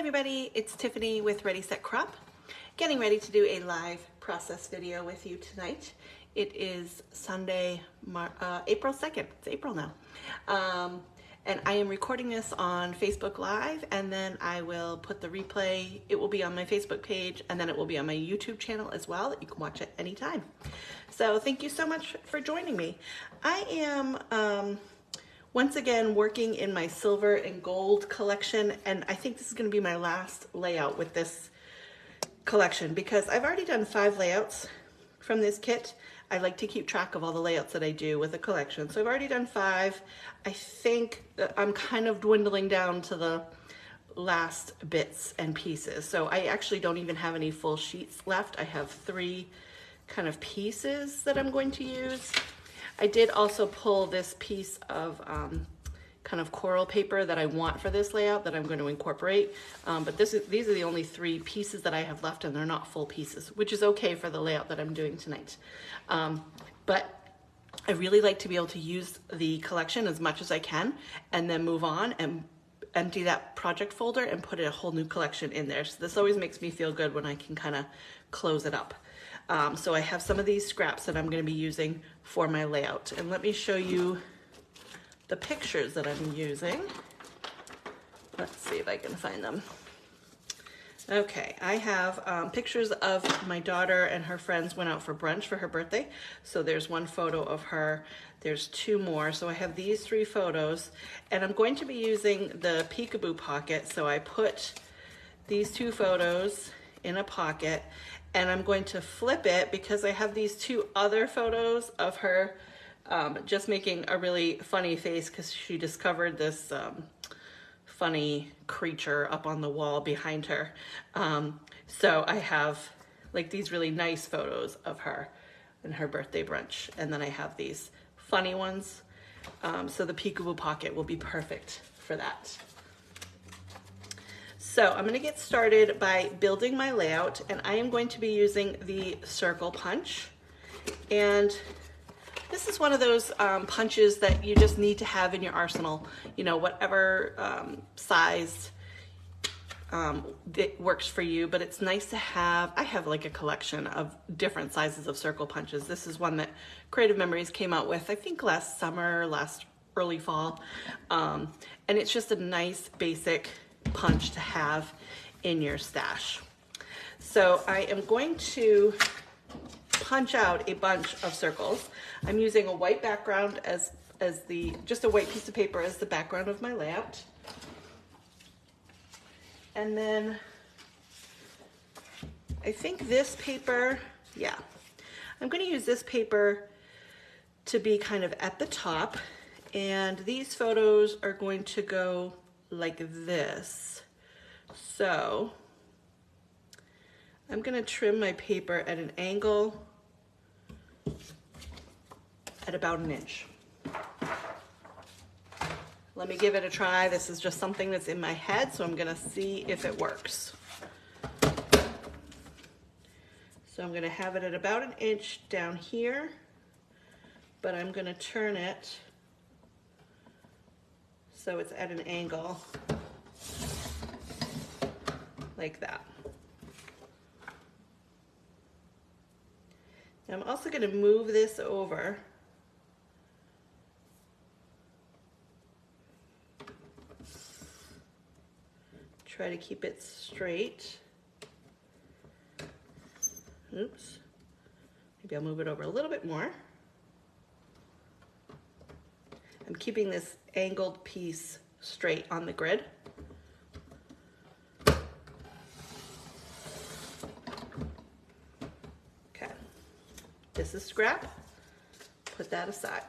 everybody, it's Tiffany with Ready Set Crop, getting ready to do a live process video with you tonight. It is Sunday, April 2nd. It's April now. And I am recording this on Facebook Live, and then I will put the replay. It will be on my Facebook page, and then it will be on my YouTube channel as well, that you can watch at any time. So thank you so much for joining me. I am once again working in my silver and gold collection, and I think this is going to be my last layout with this collection because I've already done 5 layouts from this kit. I like to keep track of all the layouts that I do with a collection. So I've already done 5. I think that I'm kind of dwindling down to the last bits and pieces. So I actually don't even have any full sheets left. I have 3 kind of pieces that I'm going to use. I did also pull this piece of kind of coral paper that I want for this layout that I'm going to incorporate. But these are the only 3 pieces that I have left, and they're not full pieces, which is okay for the layout that I'm doing tonight. But I really like to be able to use the collection as much as I can and then move on and empty that project folder and put a whole new collection in there. So this always makes me feel good when I can kind of close it up. So I have some of these scraps that I'm going to be using for my layout. And let me show you the pictures that I'm using. Let's see if I can find them. Okay, I have pictures of my daughter and her friends went out for brunch for her birthday. So there's one photo of her. There's 2 more. So I have these 3 photos, and I'm going to be using the peekaboo pocket. So I put these 2 photos in a pocket, and I'm going to flip it because I have these 2 other photos of her just making a really funny face because she discovered this funny creature up on the wall behind her. So I have like these really nice photos of her and her birthday brunch, and then I have these funny ones. So the peekaboo pocket will be perfect for that. So I'm going to get started by building my layout, and I am going to be using the circle punch. And this is one of those punches that you just need to have in your arsenal, you know, whatever size that works for you, but it's nice to have. I have like a collection of different sizes of circle punches. This is one that Creative Memories came out with, I think last summer, early fall. And it's just a nice basic punch to have in your stash. So I am going to punch out a bunch of circles. I'm using a white background as just a white piece of paper as the background of my layout. And then I think this paper, yeah, I'm going to use this paper to be kind of at the top, and these photos are going to go like this. So I'm going to trim my paper at an angle at about 1 inch. Let me give it a try. This is just something that's in my head, so I'm going to see if it works. So I'm going to have it at about 1 inch down here, but I'm going to turn it so it's at an angle like that. Now I'm also going to move this over try to keep it straight. Oops. Maybe I'll move it over a little bit more. I'm keeping this angled piece straight on the grid. Okay. This is scrap. Put that aside.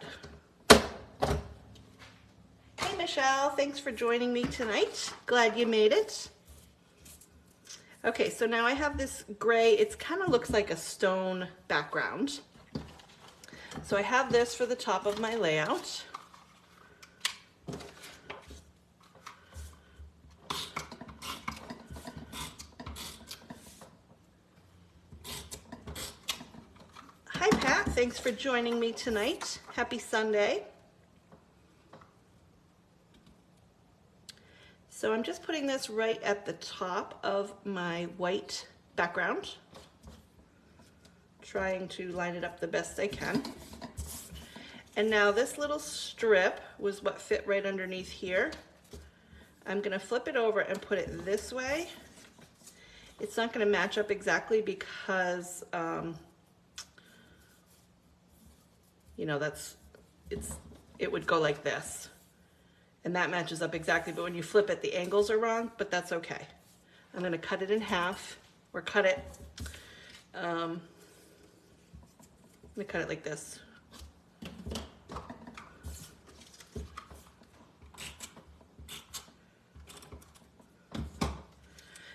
Hey Michelle, thanks for joining me tonight. Glad you made it. Okay, so now I have this gray, it kind of looks like a stone background. So I have this for the top of my layout. Hi Pat, thanks for joining me tonight. Happy Sunday. So I'm just putting this right at the top of my white background, trying to line it up the best I can. And now this little strip was what fit right underneath here. I'm gonna flip it over and put it this way. It's not gonna match up exactly because, you know, it would go like this. And that matches up exactly, but when you flip it, the angles are wrong, but that's okay. I'm gonna cut it in half, or cut it, I'm gonna cut it like this.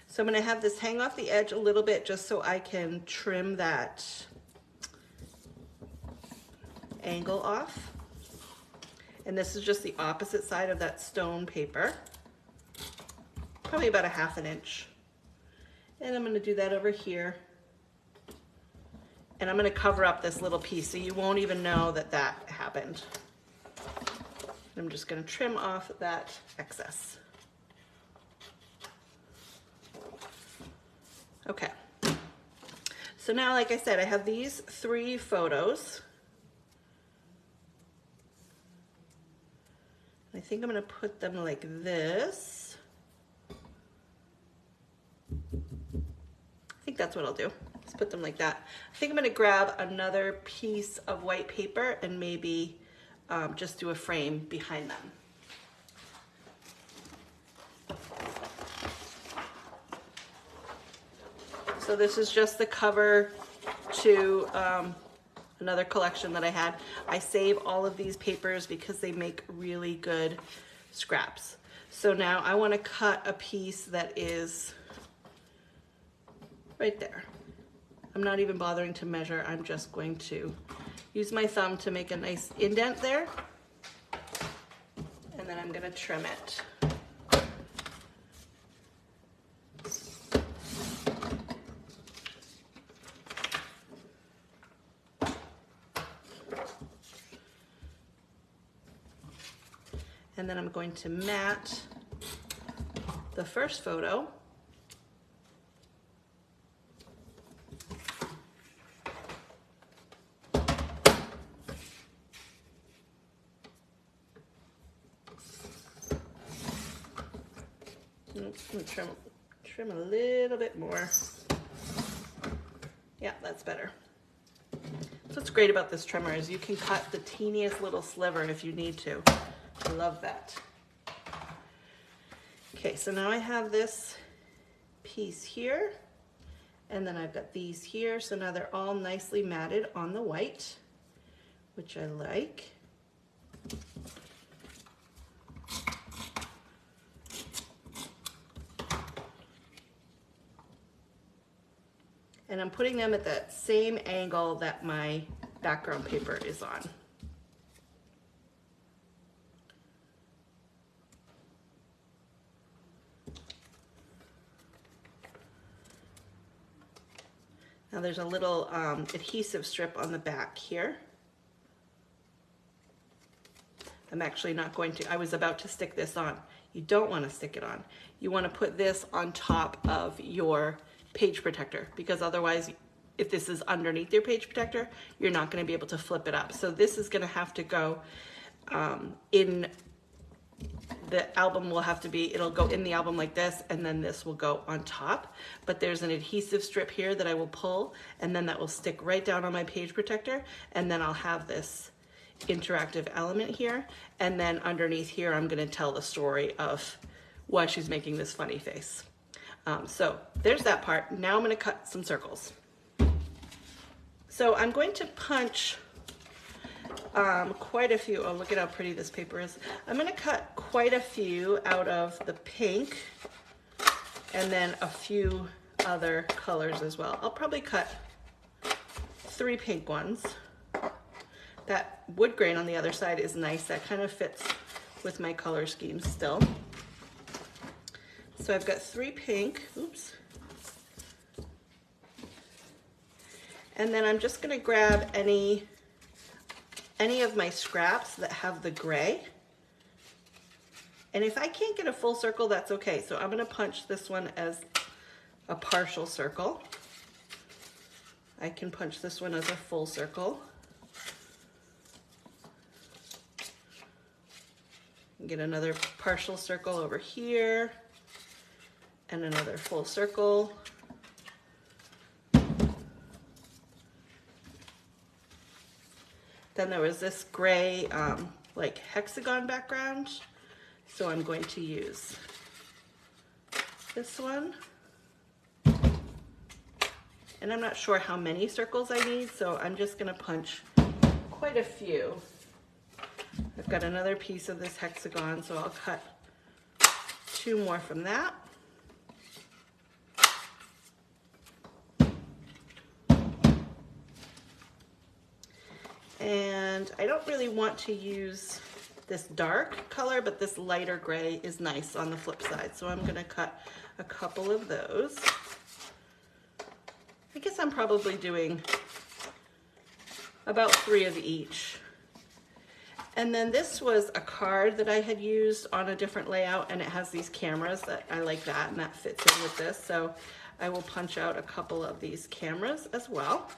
So I'm gonna have this hang off the edge a little bit just so I can trim that angle off. And this is just the opposite side of that stone paper, probably about 1/2 inch. And I'm gonna do that over here. And I'm gonna cover up this little piece so you won't even know that that happened. I'm just gonna trim off that excess. Okay. So now, like I said, I have these 3 photos. I think I'm gonna put them like this. I think that's what I'll do. Just put them like that. I think I'm gonna grab another piece of white paper and maybe just do a frame behind them. So this is just the cover to another collection that I had. I save all of these papers because they make really good scraps. So now I want to cut a piece that is right there. I'm not even bothering to measure. I'm just going to use my thumb to make a nice indent there. And then I'm going to trim it. And then I'm going to mat the first photo. I'm gonna trim a little bit more. Yeah, that's better. So what's great about this trimmer is you can cut the teeniest little sliver if you need to. I love that. Okay, so now I have this piece here, and then I've got these here. So now they're all nicely matted on the white, which I like. And I'm putting them at that same angle that my background paper is on. Now there's a little adhesive strip on the back here. I'm actually not going to, I was about to stick this on. You don't want to stick it on. You want to put this on top of your page protector, because otherwise, if this is underneath your page protector, you're not going to be able to flip it up. So this is going to have to go in the album. Will have to be, it'll go in the album like this, and then this will go on top. But there's an adhesive strip here that I will pull, and then that will stick right down on my page protector, and then I'll have this interactive element here, and then underneath here I'm going to tell the story of why she's making this funny face. So there's that part. Now I'm going to cut some circles. So I'm going to punch quite a few. Oh, look at how pretty this paper is. I'm going to cut quite a few out of the pink, and then a few other colors as well. I'll probably cut 3 pink ones. That wood grain on the other side is nice. That kind of fits with my color scheme still. So I've got 3 pink, oops. And then I'm just gonna grab any of my scraps that have the gray And if I can't get a full circle, that's okay. So I'm gonna punch this one as a partial circle. I can punch this one as a full circle. Get another partial circle over here and another full circle. Then there was this gray like hexagon background. So I'm going to use this one. And I'm not sure how many circles I need, so I'm just gonna punch quite a few. I've got another piece of this hexagon, so I'll cut 2 more from that. And I don't really want to use this dark color, but this lighter gray is nice on the flip side. So I'm gonna cut a couple of those. I guess I'm probably doing about 3 of each. And then this was a card that I had used on a different layout, and it has these cameras that I like that, and that fits in with this. So I will punch out a couple of these cameras as well.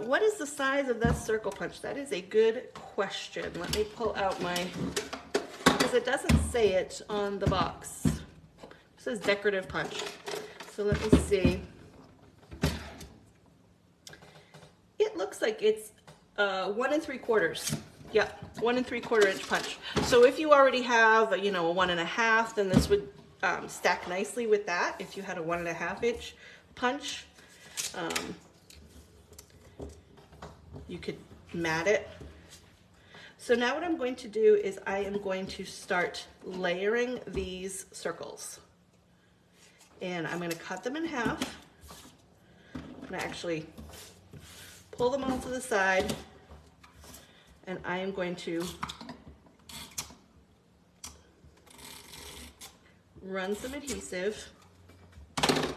What is the size of that circle punch? That is a good question. Let me pull out my, because it doesn't say it on the box. It says decorative punch. So let me see. It looks like it's 1 3/4. Yep, 1 3/4 inch punch. So if you already have, you know, a 1.5, then this would stack nicely with that. If you had a 1.5 inch punch, you could mat it. So now what I'm going to do is I am going to start layering these circles. And I'm going to cut them in half. I'm going to actually pull them all to the side, and I am going to run some adhesive. I'm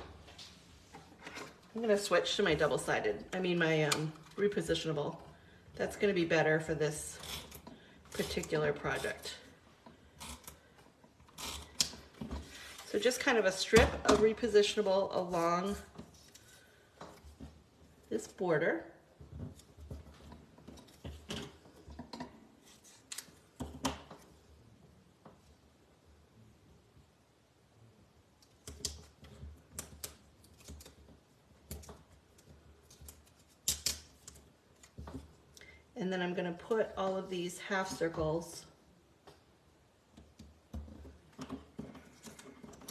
going to switch to my double-sided, my repositionable. That's going to be better for this particular project. So just kind of a strip of repositionable along this border. And then I'm going to put all of these half circles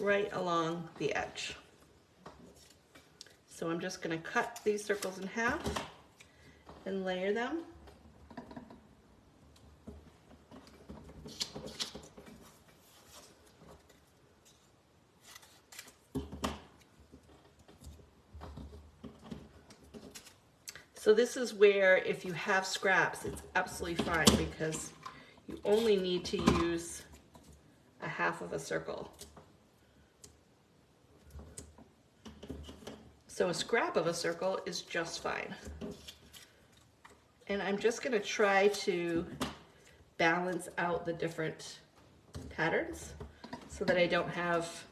right along the edge. So I'm just going to cut these circles in half and layer them. So this is where, if you have scraps, it's absolutely fine because you only need to use a half of a circle. So a scrap of a circle is just fine. And I'm just going to try to balance out the different patterns so that I don't have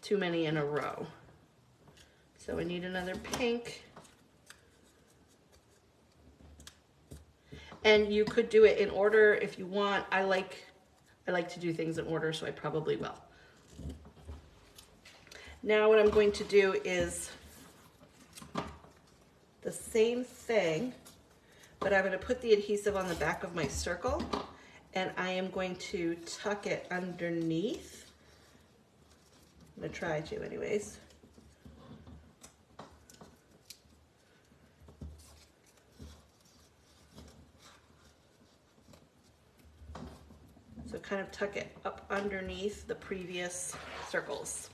too many in a row. So I need another pink. And you could do it in order if you want. I like to do things in order, so I probably will. Now what I'm going to do is the same thing, but I'm going to put the adhesive on the back of my circle, and I am going to tuck it underneath. I'm going to try to anyways. So kind of tuck it up underneath the previous circles.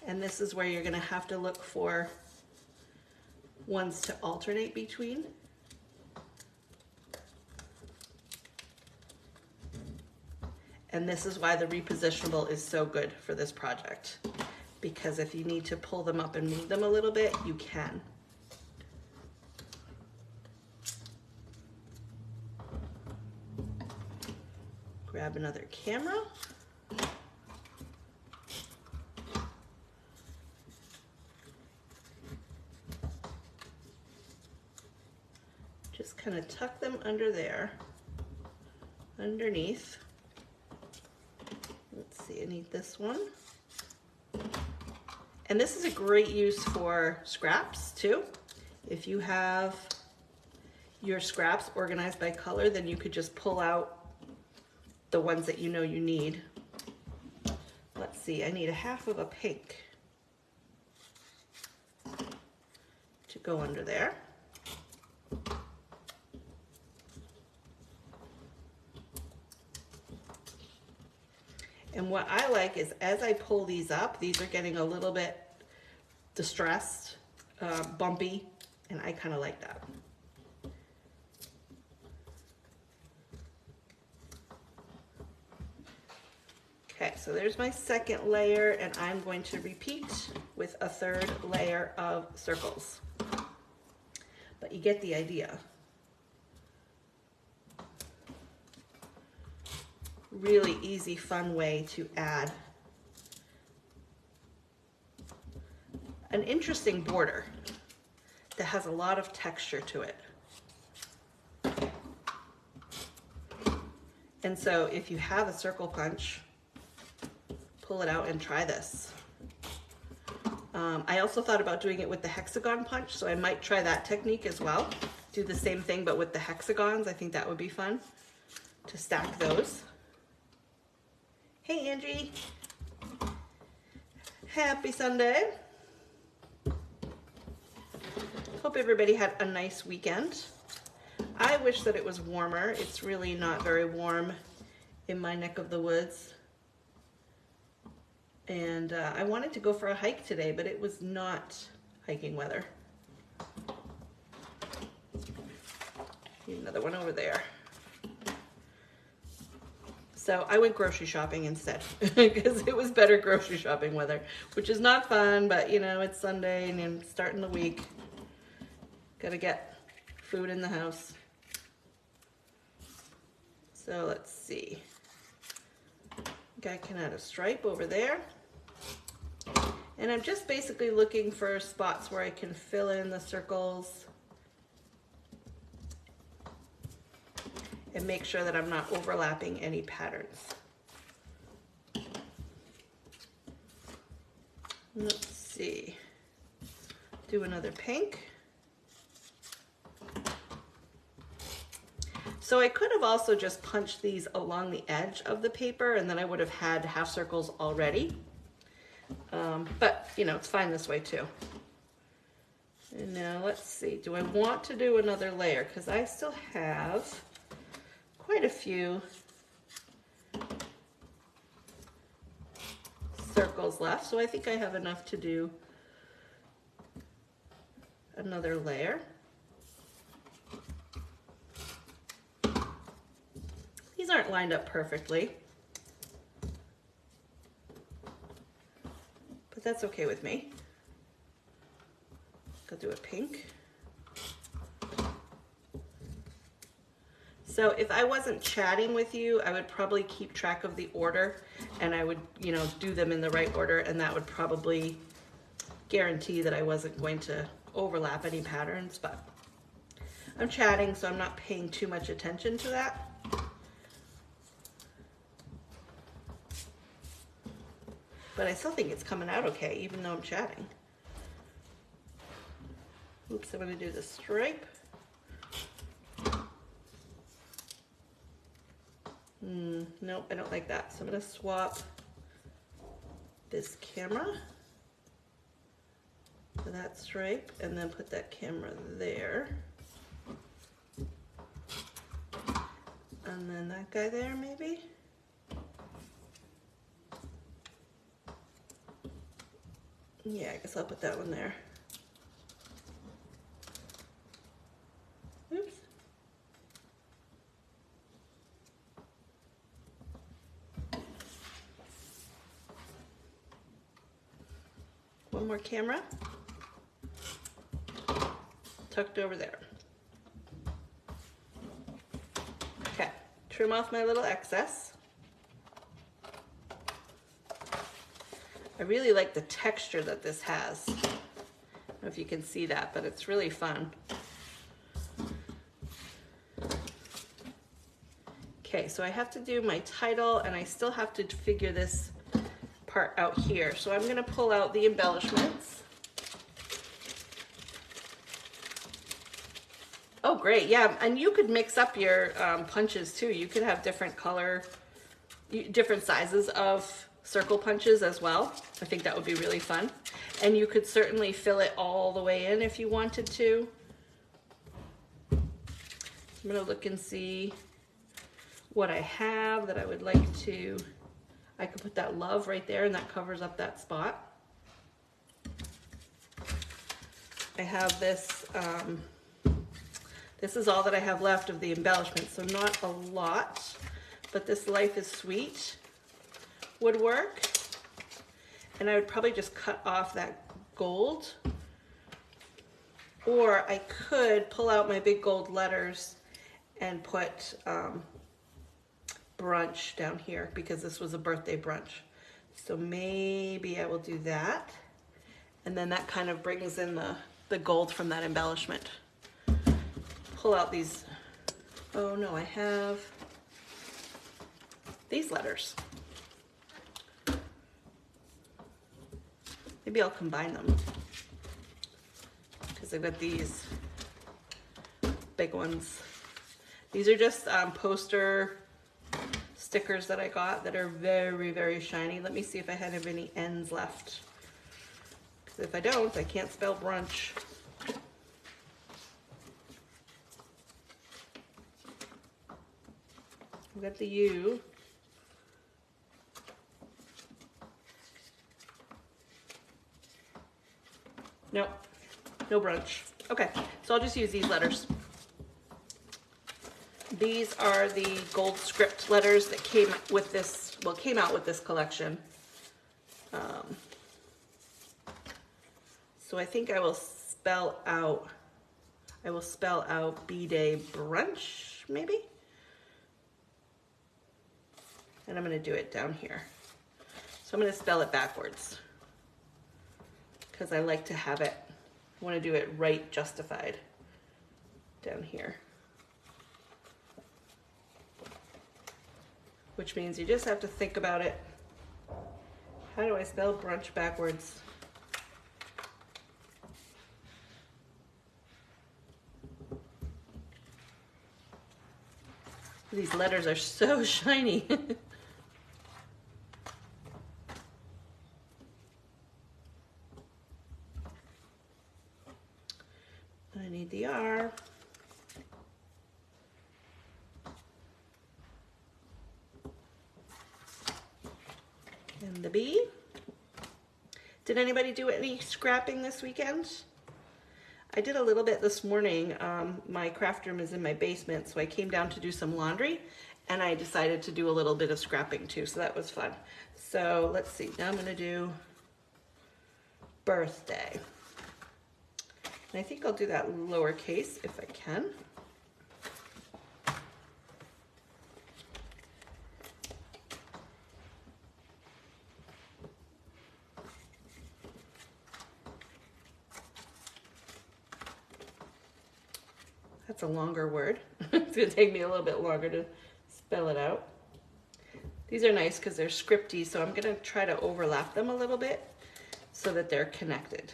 And this is where you're going to have to look for ones to alternate between. And this is why the repositionable is so good for this project, because if you need to pull them up and move them a little bit, you can. Grab another camera. Just kind of tuck them under there, underneath. Let's see, I need this one. And this is a great use for scraps too. If you have your scraps organized by color, then you could just pull out the ones that you know you need. Let's see, I need a half of a pink to go under there. And what I like is as I pull these up, these are getting a little bit distressed, bumpy, and I kind of like that. Okay, so there's my second layer, and I'm going to repeat with a third layer of circles. But you get the idea. Really easy, fun way to add an interesting border that has a lot of texture to it. And so if you have a circle punch, pull it out and try this. I also thought about doing it with the hexagon punch, so I might try that technique as well. Do the same thing but with the hexagons. I think that would be fun to stack those. Hey Angie, happy Sunday. Hope everybody had a nice weekend. I wish that it was warmer. It's really not very warm in my neck of the woods. And I wanted to go for a hike today, but it was not hiking weather. Need another one over there. So I went grocery shopping instead because it was better grocery shopping weather, which is not fun, but you know, it's Sunday and I'm starting the week. Gotta get food in the house. So let's see. I think I can add a stripe over there. And I'm just basically looking for spots where I can fill in the circles and make sure that I'm not overlapping any patterns. Let's see. Do another pink. So I could have also just punched these along the edge of the paper and then I would have had half circles already. But you know, it's fine this way too. And now let's see, do I want to do another layer? Because I still have quite a few circles left, so I think I have enough to do another layer. These aren't lined up perfectly, but that's okay with me. Go do a pink. So if I wasn't chatting with you, I would probably keep track of the order and I would, you know, do them in the right order, and that would probably guarantee that I wasn't going to overlap any patterns, but I'm chatting, so I'm not paying too much attention to that. But I still think it's coming out okay, even though I'm chatting. Oops, I'm gonna do the stripe. Nope, I don't like that. So I'm gonna swap this camera for that stripe and then put that camera there. And then that guy there, maybe? Yeah, I guess I'll put that one there. Oops. one more camera tucked over there. Okay, trim off my little excess. I really like the texture that this has. I don't know if you can see that, but it's really fun. Okay, so I have to do my title, and I still have to figure this part out here. So I'm gonna pull out the embellishments. Oh, great, yeah, and you could mix up your punches too. You could have different color, different sizes of circle punches as well. I think that would be really fun. And you could certainly fill it all the way in if you wanted to. I'm gonna look and see what I have that I would like to, I could put that love right there and that covers up that spot. I have this, this is all that I have left of the embellishment, so not a lot, but this Life is Sweet would work. And I would probably just cut off that gold, or I could pull out my big gold letters and put brunch down here because this was a birthday brunch. So maybe I will do that. And then that kind of brings in the gold from that embellishment. Pull out these, oh no, I have these letters. Maybe I'll combine them because I've got these big ones. These are just poster stickers that I got that are very, very shiny. Let me see if I have any ends left. Because if I don't, I can't spell brunch. I've got the U. Nope, no brunch. Okay, so I'll just use these letters. These are the gold script letters that came with this, well, came out with this collection. So I think I will spell out B-Day brunch, maybe? And I'm gonna do it down here. So I'm gonna spell it backwards because I like to have it, I wanna do it right justified down here. Which means you just have to think about it. How do I spell brunch backwards? These letters are so shiny. I need the R. And the B. Did anybody do any scrapping this weekend? I did a little bit this morning. My craft room is in my basement, so I came down to do some laundry, and I decided to do a little bit of scrapping too, so that was fun. So let's see, now I'm gonna do birthday. And I think I'll do that lowercase if I can. That's a longer word. It's gonna take me a little bit longer to spell it out. These are nice because they're scripty, so I'm gonna try to overlap them a little bit so that they're connected.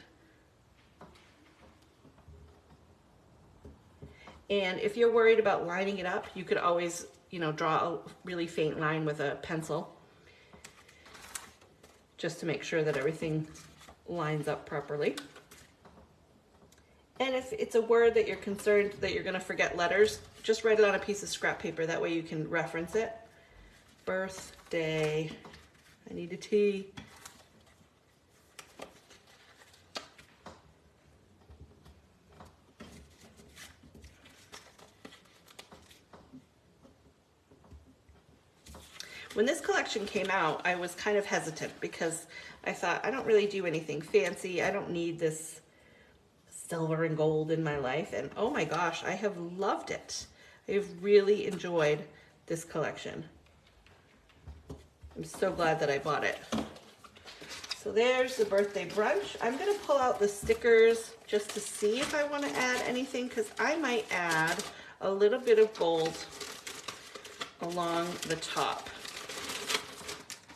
And if you're worried about lining it up, you could always, you know, draw a really faint line with a pencil just to make sure that everything lines up properly. And if it's a word that you're concerned that you're gonna forget letters, just write it on a piece of scrap paper. That way you can reference it. Birthday, I need a T. When this collection came out, I was kind of hesitant because I thought, I don't really do anything fancy. I don't need this silver and gold in my life. And oh my gosh, I have loved it. I've really enjoyed this collection. I'm so glad that I bought it. So there's the birthday brunch. I'm gonna pull out the stickers just to see if I wanna add anything, because I might add a little bit of gold along the top.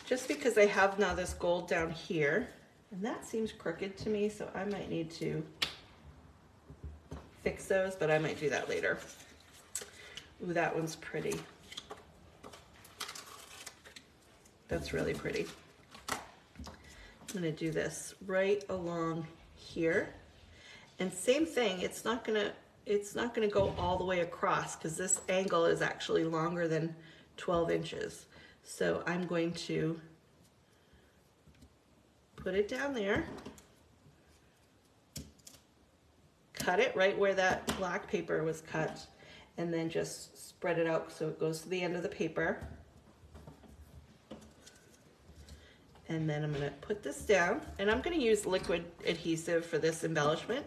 Just because I have now this gold down here, and that seems crooked to me, so I might need to fix those, but I might do that later. Ooh, that one's pretty. That's really pretty. I'm gonna do this right along here. And same thing, it's not gonna go all the way across because this angle is actually longer than 12 inches. So I'm going to put it down there, cut it right where that black paper was cut, and then just spread it out so it goes to the end of the paper. And then I'm gonna put this down, and I'm gonna use liquid adhesive for this embellishment.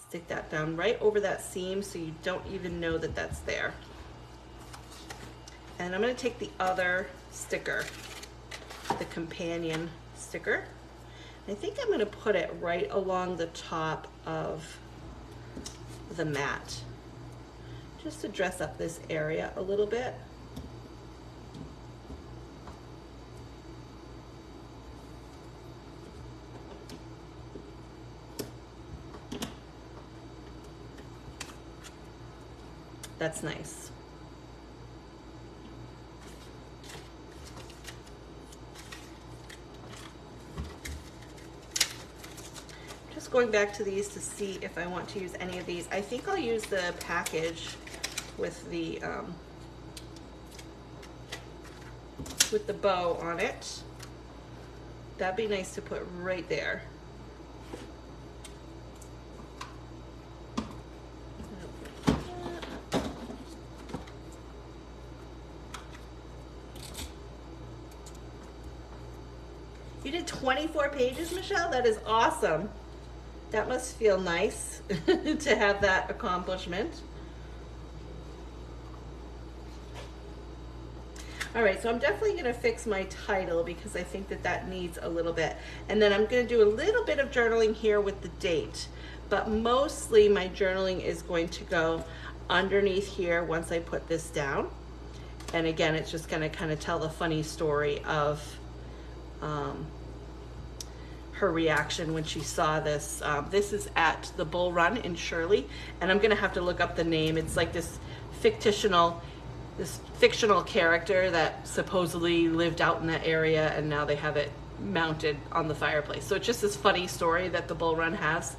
Stick that down right over that seam so you don't even know that that's there. And I'm gonna take the other sticker, the companion sticker. I think I'm gonna put it right along the top of the mat, just to dress up this area a little bit. That's nice. Just going back to these to see if I want to use any of these. I think I'll use the package with the bow on it. That'd be nice to put right there. You did 24 pages, Michelle? That is awesome. That must feel nice to have that accomplishment. All right, so I'm definitely gonna fix my title because I think that that needs a little bit. And then I'm gonna do a little bit of journaling here with the date, but mostly my journaling is going to go underneath here once I put this down. And again, it's just gonna kind of tell the funny story of her reaction when she saw this. This is at the Bull Run in Shirley, and I'm gonna have to look up the name. It's like this fictional character that supposedly lived out in that area, and now they have it mounted on the fireplace. So it's just this funny story that the Bull Run has.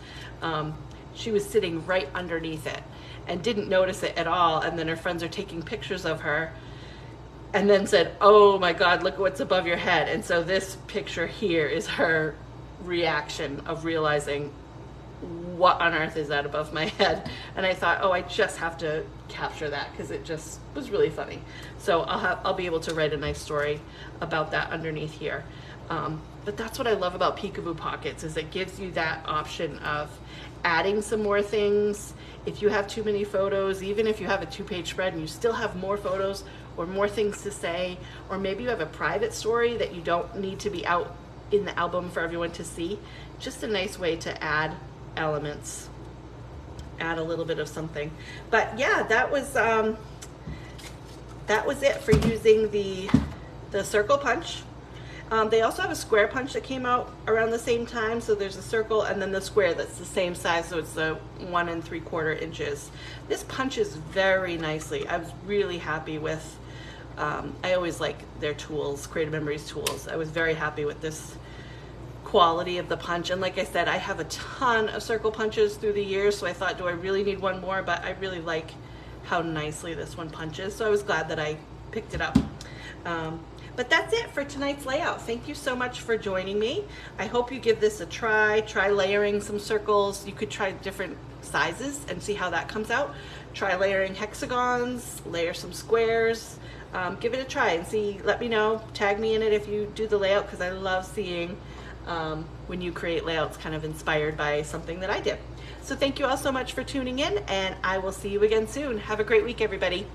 She was sitting right underneath it and didn't notice it at all, and then her friends are taking pictures of her and then said, oh my God, look at what's above your head. And so this picture here is her reaction of realizing, what on earth is that above my head? And I thought, oh, I just have to capture that because it just was really funny. So I'll be able to write a nice story about that underneath here. But that's what I love about Peekaboo Pockets, is it gives you that option of adding some more things. If you have too many photos, even if you have a 2-page spread and you still have more photos or more things to say, or maybe you have a private story that you don't need to be out in the album for everyone to see, just a nice way to add elements, add a little bit of something. But yeah, that was it for using the circle punch. They also have a square punch that came out around the same time. So there's a circle and then the square that's the same size. So it's the 1 3/4 inches. This punches very nicely. I was really happy with, I always like their tools, Creative Memories tools. I was very happy with this quality of the punch. And like I said, I have a ton of circle punches through the years. So I thought, do I really need one more? But I really like how nicely this one punches. So I was glad that I picked it up. But that's it for tonight's layout. Thank you so much for joining me. I hope you give this a try. Try layering some circles. You could try different sizes and see how that comes out. Try layering hexagons, layer some squares. Give it a try and see. Let me know. Tag me in it if you do the layout, because I love seeing when you create layouts kind of inspired by something that I did. So thank you all so much for tuning in, and I will see you again soon. Have a great week, everybody.